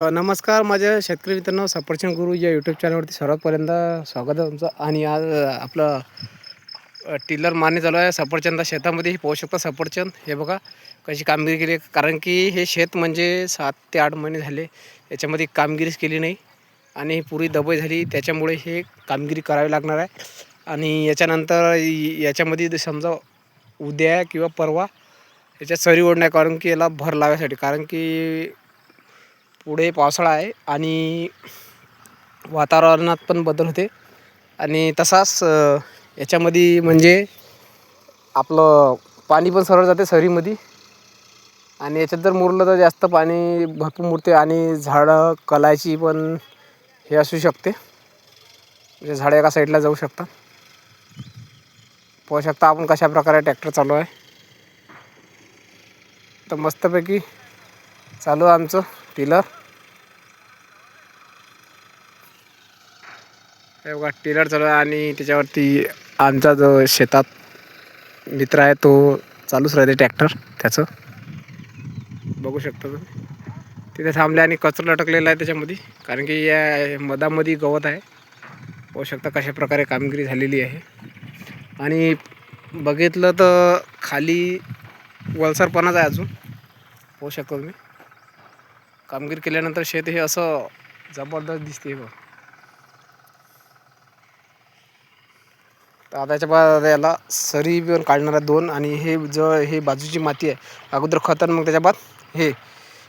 नमस्कार माझ्या शेतकरी मित्रांनो, सफरचंद गुरु या यूट्यूब चॅनलवरती सर्वात पहिल्यांदा स्वागत आहे तुमचं. आणि आज आपलं टिलर मारणे चालू आहे सफरचंदा शेतामध्ये. पाहू शकता सफरचंद हे बघा कशी कामगिरी केली. कारण की हे शेत म्हणजे 7 ते 8 महिने झाले याच्यामध्ये कामगिरीच केली नाही आणि पुरी दबाई झाली, त्याच्यामुळे हे कामगिरी करावी लागणार आहे. आणि याच्यानंतर याच्यामध्ये समजा उद्या किंवा परवा याच्यात सरी ओढण्या, कारण की याला भर लावायसाठी. कारण की पुढे पावसाळा आहे आणि वातावरणात पण बदल होते. आणि तसाच याच्यामध्ये म्हणजे आपलं पाणी पण सरळ जाते सरीमध्ये. आणि याच्यात जर मुरलं तर जास्त पाणी भरपूर मुरते आणि झाडं कलायची पण हे असू शकते, म्हणजे झाडं एका साईडला जाऊ शकतात. पाहू शकता आपण कशा प्रकारे ट्रॅक्टर चालू आहे. तर मस्तपैकी चालू आहे आमचं टिलर. हे बघा टिलर चालू आहे आणि त्याच्यावरती आमचा जो शेतात मित्र आहे तो चालूच राहते ट्रॅक्टर त्याचं. बघू शकता तुम्ही तिथे थांबले आणि कचरा लटकलेला आहे त्याच्यामध्ये, कारण की या मधामध्ये गवत आहे. पाहू शकता कशा प्रकारे कामगिरी झालेली आहे. आणि बघितलं तर खाली वलसरपणाच आहे अजून. पाहू शकता तुम्ही कामगिरी केल्यानंतर शेत हे असं जबरदस्त दिसते बघ. तर आता याच्या बाद याला सरी पण काढणार आहे 2. आणि हे जो हे बाजूची माती आहे अगोदर खतन, मग त्याच्या बाद हे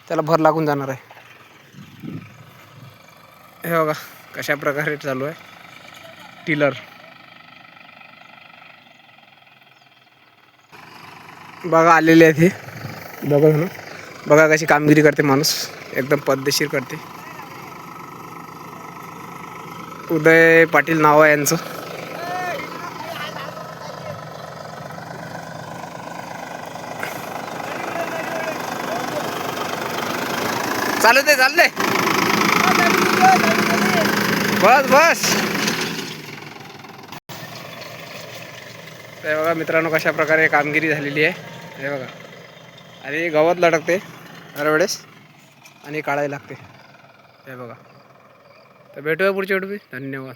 त्याला भर लागून जाणार आहे. हे बघा कशा प्रकारे चालू आहे टिलर. बघा आलेले आहेत हे. बघा ना, बघा कशी कामगिरी करते माणूस, एकदम पद्धतशीर करते. उदय पाटील नाव आहे यांचं. चालू दे चालू दे, बस बस. हे बघा मित्रांनो कशा प्रकारे कामगिरी झालेली आहे. हे बघा आणि गवत लटकते दरवेळेस आणि काढायला लागते. हे बघा. तर भेटूया पुढच्या व्हिडिओ. धन्यवाद.